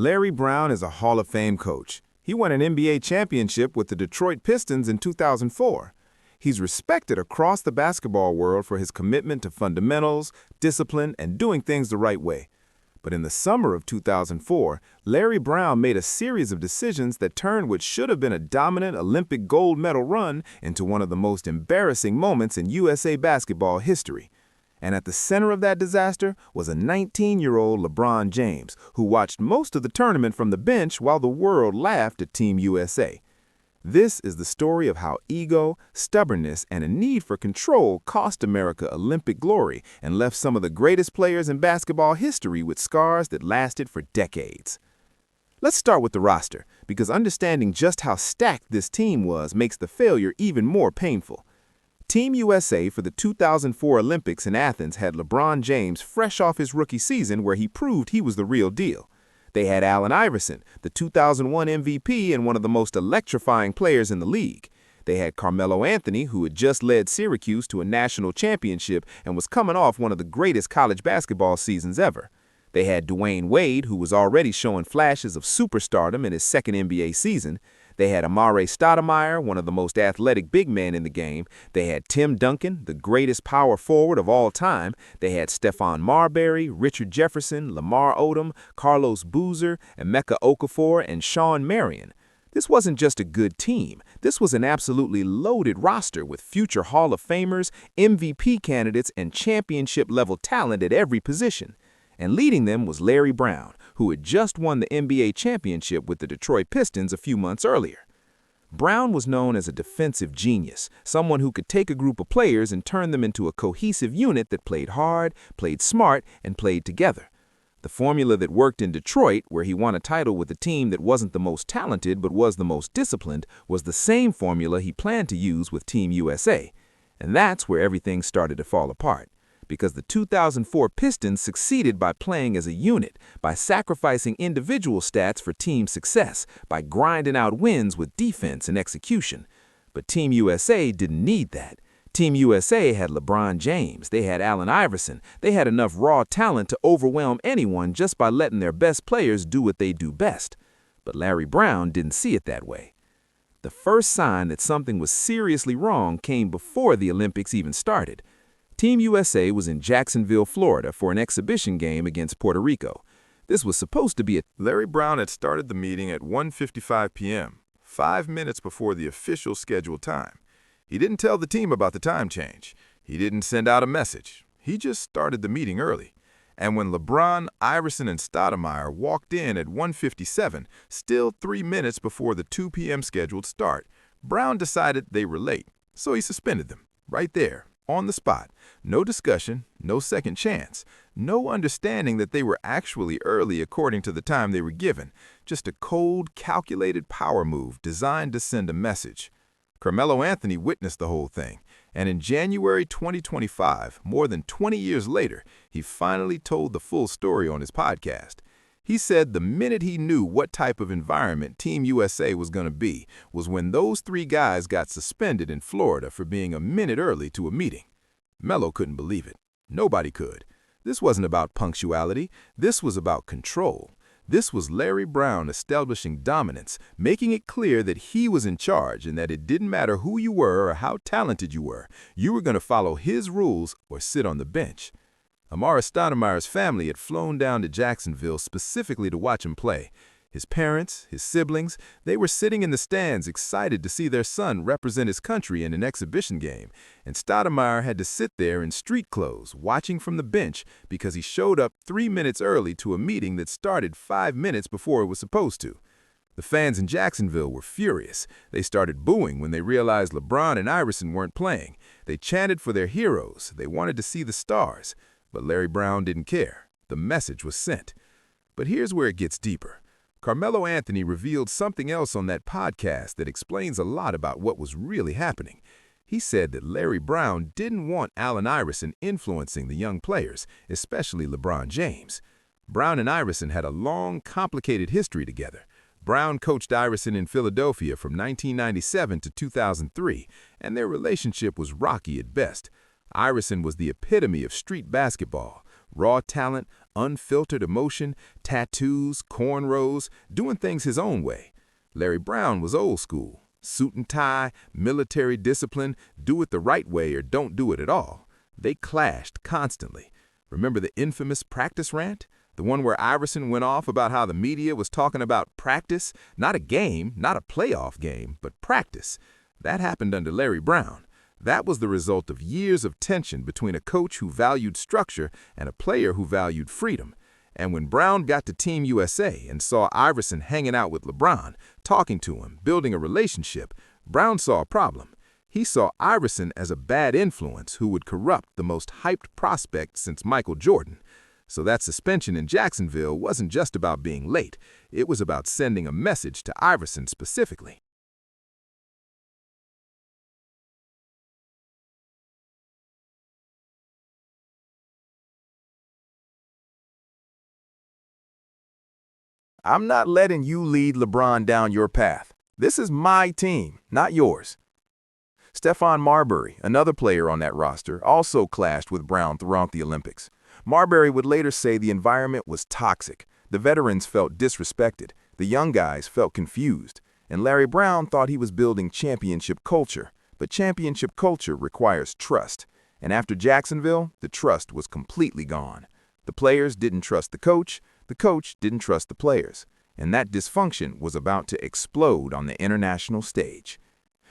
Larry Brown is a Hall of Fame coach. He won an NBA championship with the Detroit Pistons in 2004. He's respected across the basketball world for his commitment to fundamentals, discipline, and doing things the right way. But in the summer of 2004, Larry Brown made a series of decisions that turned what should have been a dominant Olympic gold medal run into one of the most embarrassing moments in USA basketball history. And at the center of that disaster was a 19-year-old LeBron James, who watched most of the tournament from the bench while the world laughed at Team USA. This is the story of how ego, stubbornness, and a need for control cost America Olympic glory and left some of the greatest players in basketball history with scars that lasted for decades. Let's start with the roster, because understanding just how stacked this team was makes the failure even more painful. Team USA for the 2004 Olympics in Athens had LeBron James fresh off his rookie season where he proved he was the real deal. They had Allen Iverson, the 2001 MVP and one of the most electrifying players in the league. They had Carmelo Anthony, who had just led Syracuse to a national championship and was coming off one of the greatest college basketball seasons ever. They had Dwayne Wade, who was already showing flashes of superstardom in his second NBA season. They had Amare Stoudemire, one of the most athletic big men in the game. They had Tim Duncan, the greatest power forward of all time. They had Stephon Marbury, Richard Jefferson, Lamar Odom, Carlos Boozer, Emeka Okafor, and Shawn Marion. This wasn't just a good team. This was an absolutely loaded roster with future Hall of Famers, MVP candidates, and championship-level talent at every position. And leading them was Larry Brown, who had just won the NBA championship with the Detroit Pistons a few months earlier. Brown was known as a defensive genius, someone who could take a group of players and turn them into a cohesive unit that played hard, played smart, and played together. The formula that worked in Detroit, where he won a title with a team that wasn't the most talented but was the most disciplined, was the same formula he planned to use with Team USA. And that's where everything started to fall apart. Because the 2004 Pistons succeeded by playing as a unit, by sacrificing individual stats for team success, by grinding out wins with defense and execution. But Team USA didn't need that. Team USA had LeBron James, they had Allen Iverson, they had enough raw talent to overwhelm anyone just by letting their best players do what they do best. But Larry Brown didn't see it that way. The first sign that something was seriously wrong came before the Olympics even started. Team USA was in Jacksonville, Florida for an exhibition game against Puerto Rico. This was supposed to be a... Larry Brown had started the meeting at 1:55 p.m., 5 minutes before the official scheduled time. He didn't tell the team about the time change. He didn't send out a message. He just started the meeting early. And when LeBron, Iverson, and Stoudemire walked in at 1:57, still 3 minutes before the 2 p.m. scheduled start, Brown decided they were late, so he suspended them, right there. On the spot. No discussion, no second chance, no understanding that they were actually early according to the time they were given, just a cold, calculated power move designed to send a message. Carmelo Anthony witnessed the whole thing, and in January 2025, more than 20 years later, he finally told the full story on his podcast. He said the minute he knew what type of environment Team USA was going to be was when those 3 guys got suspended in Florida for being a minute early to a meeting. Melo couldn't believe it. Nobody could. This wasn't about punctuality. This was about control. This was Larry Brown establishing dominance, making it clear that he was in charge and that it didn't matter who you were or how talented you were going to follow his rules or sit on the bench. Amare Stoudemire's family had flown down to Jacksonville specifically to watch him play. His parents, his siblings, they were sitting in the stands excited to see their son represent his country in an exhibition game, and Stoudemire had to sit there in street clothes, watching from the bench because he showed up 3 minutes early to a meeting that started 5 minutes before it was supposed to. The fans in Jacksonville were furious. They started booing when they realized LeBron and Iverson weren't playing. They chanted for their heroes. They wanted to see the stars. But Larry Brown didn't care. The message was sent. But here's where it gets deeper. Carmelo Anthony revealed something else on that podcast that explains a lot about what was really happening. He said that Larry Brown didn't want Allen Iverson influencing the young players, especially LeBron James. Brown and Iverson had a long, complicated history together. Brown coached Iverson in Philadelphia from 1997 to 2003, and their relationship was rocky at best. Iverson was the epitome of street basketball, Raw talent, unfiltered emotion, tattoos, cornrows, doing things his own way. Larry Brown was old school. Suit and tie, military discipline, do it the right way or don't do it at all. They clashed constantly. Remember the infamous practice rant? The one where Iverson went off about how the media was talking about practice, not a game, not a playoff game, but practice. That happened under Larry Brown. That was the result of years of tension between a coach who valued structure and a player who valued freedom. And when Brown got to Team USA and saw Iverson hanging out with LeBron, talking to him, building a relationship, Brown saw a problem. He saw Iverson as a bad influence who would corrupt the most hyped prospect since Michael Jordan. So that suspension in Jacksonville wasn't just about being late. It was about sending a message to Iverson specifically. I'm not letting you lead LeBron down your path. This is my team, not yours. Stephon Marbury, another player on that roster, also clashed with Brown throughout the Olympics. Marbury would later say the environment was toxic. The veterans felt disrespected, the young guys felt confused, and Larry Brown thought he was building championship culture. But championship culture requires trust. And after Jacksonville, the trust was completely gone. The players didn't trust the coach didn't trust the players, and that dysfunction was about to explode on the international stage.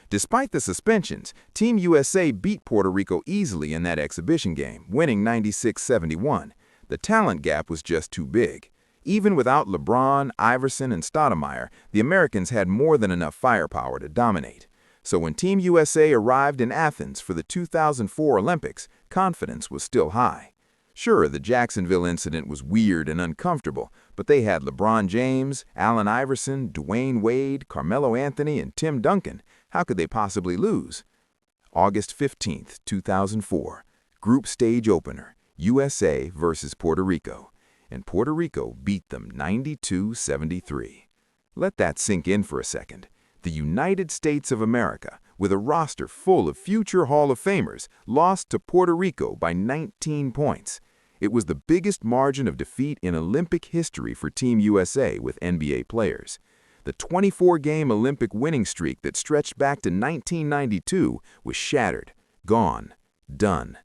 Despite the suspensions, Team USA beat Puerto Rico easily in that exhibition game, winning 96-71. The talent gap was just too big. Even without LeBron, Iverson, and Stoudemire, the Americans had more than enough firepower to dominate. So when Team USA arrived in Athens for the 2004 Olympics, confidence was still high. Sure, the Jacksonville incident was weird and uncomfortable, but they had LeBron James, Allen Iverson, Dwayne Wade, Carmelo Anthony, and Tim Duncan. How could they possibly lose? August 15, 2004, group stage opener, USA versus Puerto Rico, and Puerto Rico beat them 92-73. Let that sink in for a second. The United States of America, with a roster full of future Hall of Famers, lost to Puerto Rico by 19 points. It was the biggest margin of defeat in Olympic history for Team USA with NBA players. The 24-game Olympic winning streak that stretched back to 1992 was shattered, gone, done.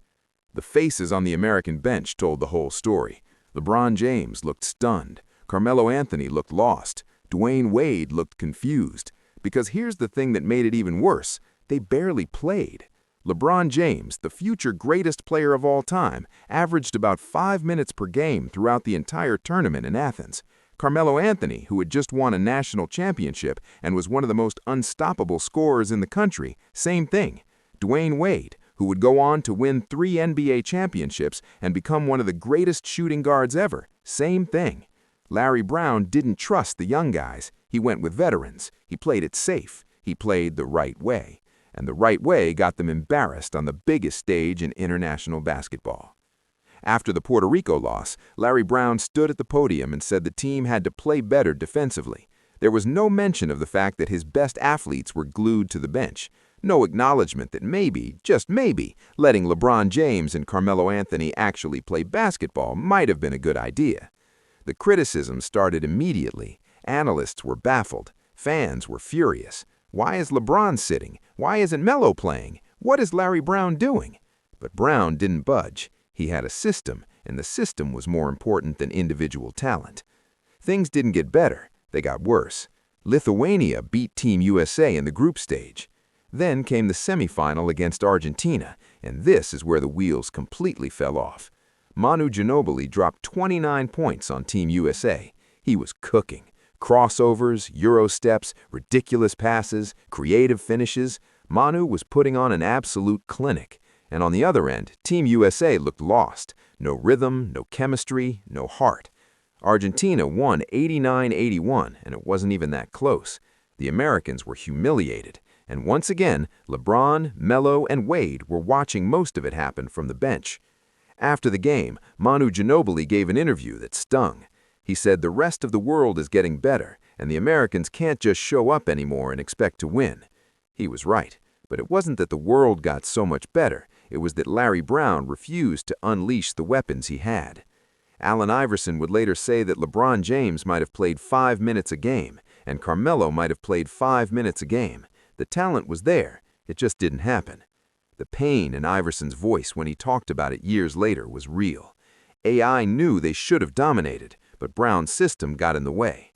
The faces on the American bench told the whole story. LeBron James looked stunned. Carmelo Anthony looked lost. Dwayne Wade looked confused. Because here's the thing that made it even worse. They barely played. LeBron James, the future greatest player of all time, averaged about 5 minutes per game throughout the entire tournament in Athens. Carmelo Anthony, who had just won a national championship and was one of the most unstoppable scorers in the country, same thing. Dwayne Wade, who would go on to win 3 NBA championships and become one of the greatest shooting guards ever, same thing. Larry Brown didn't trust the young guys. He went with veterans. He played it safe. He played the right way. And the right way got them embarrassed on the biggest stage in international basketball. After the Puerto Rico loss, Larry Brown stood at the podium and said the team had to play better defensively. There was no mention of the fact that his best athletes were glued to the bench. No acknowledgement that maybe, just maybe, letting LeBron James and Carmelo Anthony actually play basketball might have been a good idea. The criticism started immediately. Analysts were baffled. Fans were furious. Why is LeBron sitting? Why isn't Melo playing? What is Larry Brown doing? But Brown didn't budge. He had a system, and the system was more important than individual talent. Things didn't get better. They got worse. Lithuania beat Team USA in the group stage. Then came the semifinal against Argentina, and this is where the wheels completely fell off. Manu Ginobili dropped 29 points on Team USA. He was cooking. Crossovers, Euro steps, ridiculous passes, creative finishes. Manu was putting on an absolute clinic. And on the other end, Team USA looked lost. No rhythm, no chemistry, no heart. Argentina won 89-81, and it wasn't even that close. The Americans were humiliated. And once again, LeBron, Melo, and Wade were watching most of it happen from the bench. After the game, Manu Ginobili gave an interview that stung. He said the rest of the world is getting better, and the Americans can't just show up anymore and expect to win. He was right, but it wasn't that the world got so much better. It was that Larry Brown refused to unleash the weapons he had. Allen Iverson would later say that LeBron James might have played 5 minutes a game, and Carmelo might have played 5 minutes a game. The talent was there, it just didn't happen. The pain in Iverson's voice when he talked about it years later was real. AI knew they should have dominated, but Brown's system got in the way.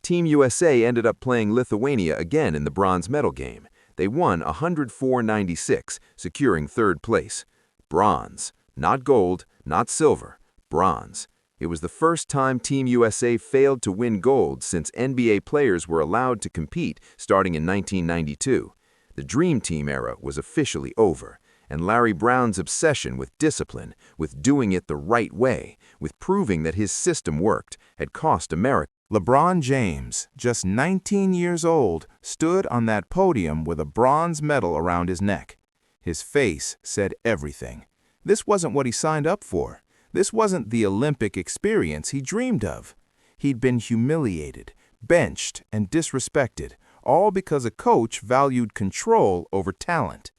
Team USA ended up playing Lithuania again in the bronze medal game. They won 104-96, securing third place. Bronze, not gold, not silver, bronze. It was the first time Team USA failed to win gold since NBA players were allowed to compete starting in 1992. The Dream Team era was officially over, and Larry Brown's obsession with discipline, with doing it the right way, with proving that his system worked, had cost America. LeBron James, just 19 years old, stood on that podium with a bronze medal around his neck. His face said everything. This wasn't what he signed up for. This wasn't the Olympic experience he dreamed of. He'd been humiliated, benched, and disrespected, all because a coach valued control over talent.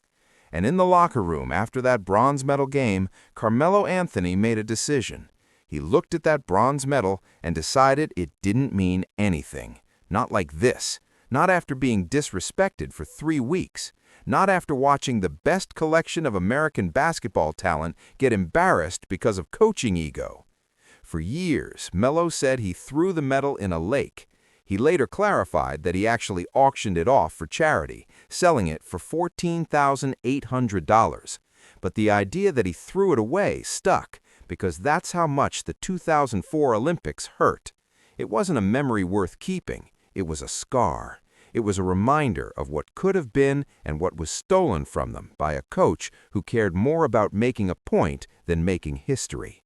And in the locker room after that bronze medal game, Carmelo Anthony made a decision. He looked at that bronze medal and decided it didn't mean anything. Not like this. Not after being disrespected for 3 weeks. Not after watching the best collection of American basketball talent get embarrassed because of coaching ego. For years, Melo said he threw the medal in a lake. He later clarified that he actually auctioned it off for charity, selling it for $14,800. But the idea that he threw it away stuck, because that's how much the 2004 Olympics hurt. It wasn't a memory worth keeping. It was a scar. It was a reminder of what could have been and what was stolen from them by a coach who cared more about making a point than making history.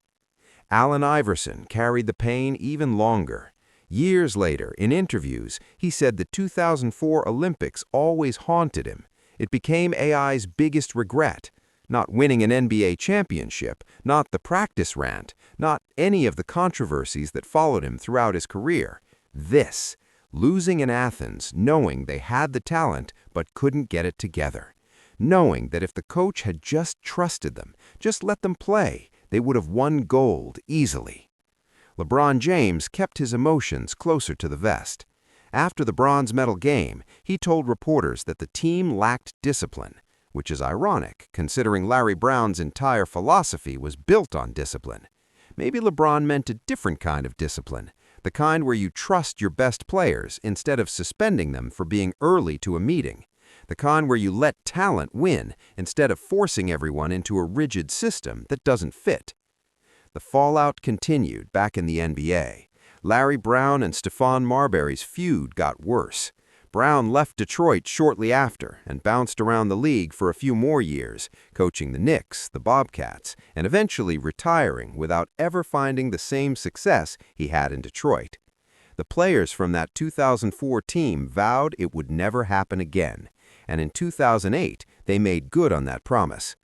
Allen Iverson carried the pain even longer. Years later, in interviews, he said the 2004 Olympics always haunted him. It became AI's biggest regret. Not winning an NBA championship, not the practice rant, not any of the controversies that followed him throughout his career. This, losing in Athens, knowing they had the talent but couldn't get it together. Knowing that if the coach had just trusted them, just let them play, they would have won gold easily. LeBron James kept his emotions closer to the vest. After the bronze medal game, he told reporters that the team lacked discipline, which is ironic considering Larry Brown's entire philosophy was built on discipline. Maybe LeBron meant a different kind of discipline, the kind where you trust your best players instead of suspending them for being early to a meeting, the kind where you let talent win instead of forcing everyone into a rigid system that doesn't fit. The fallout continued back in the NBA. Larry Brown and Stephon Marbury's feud got worse. Brown left Detroit shortly after and bounced around the league for a few more years, coaching the Knicks, the Bobcats, and eventually retiring without ever finding the same success he had in Detroit. The players from that 2004 team vowed it would never happen again, and in 2008 they made good on that promise.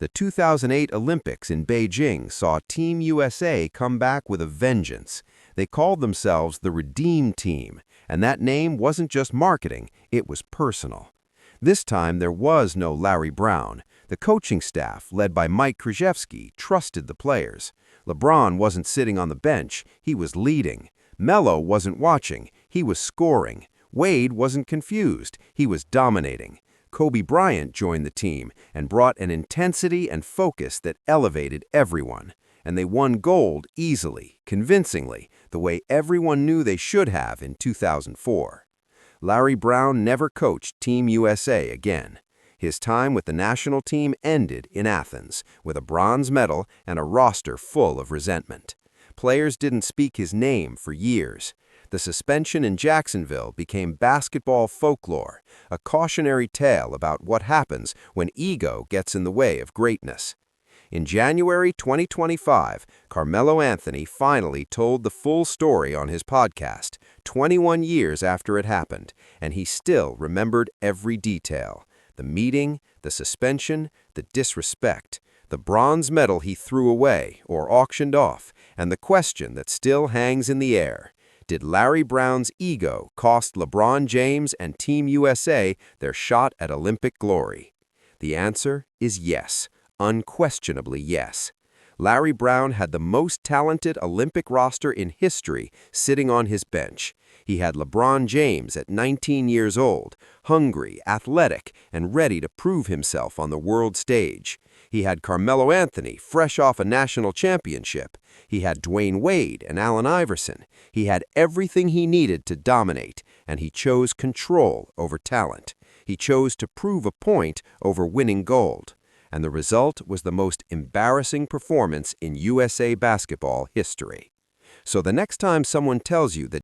The 2008 Olympics in Beijing saw Team USA come back with a vengeance. They called themselves the Redeem Team, and that name wasn't just marketing, it was personal. This time there was no Larry Brown. The coaching staff, led by Mike Krzyzewski, trusted the players. LeBron wasn't sitting on the bench, he was leading. Melo wasn't watching, he was scoring. Wade wasn't confused, he was dominating. Kobe Bryant joined the team and brought an intensity and focus that elevated everyone. And they won gold easily, convincingly, the way everyone knew they should have in 2004. Larry Brown never coached Team USA again. His time with the national team ended in Athens, with a bronze medal and a roster full of resentment. Players didn't speak his name for years. The suspension in Jacksonville became basketball folklore, a cautionary tale about what happens when ego gets in the way of greatness. In January 2025, Carmelo Anthony finally told the full story on his podcast, 21 years after it happened, and he still remembered every detail. The meeting, the suspension, the disrespect, the bronze medal he threw away or auctioned off, and the question that still hangs in the air. Did Larry Brown's ego cost LeBron James and Team USA their shot at Olympic glory? The answer is yes, Unquestionably, yes. Larry Brown had the most talented Olympic roster in history sitting on his bench. He had LeBron James at 19 years old, hungry, athletic, and ready to prove himself on the world stage. He had Carmelo Anthony, fresh off a national championship. He had Dwayne Wade and Allen Iverson. He had everything he needed to dominate, and he chose control over talent. He chose to prove a point over winning gold. And the result was the most embarrassing performance in USA basketball history. So the next time someone tells you that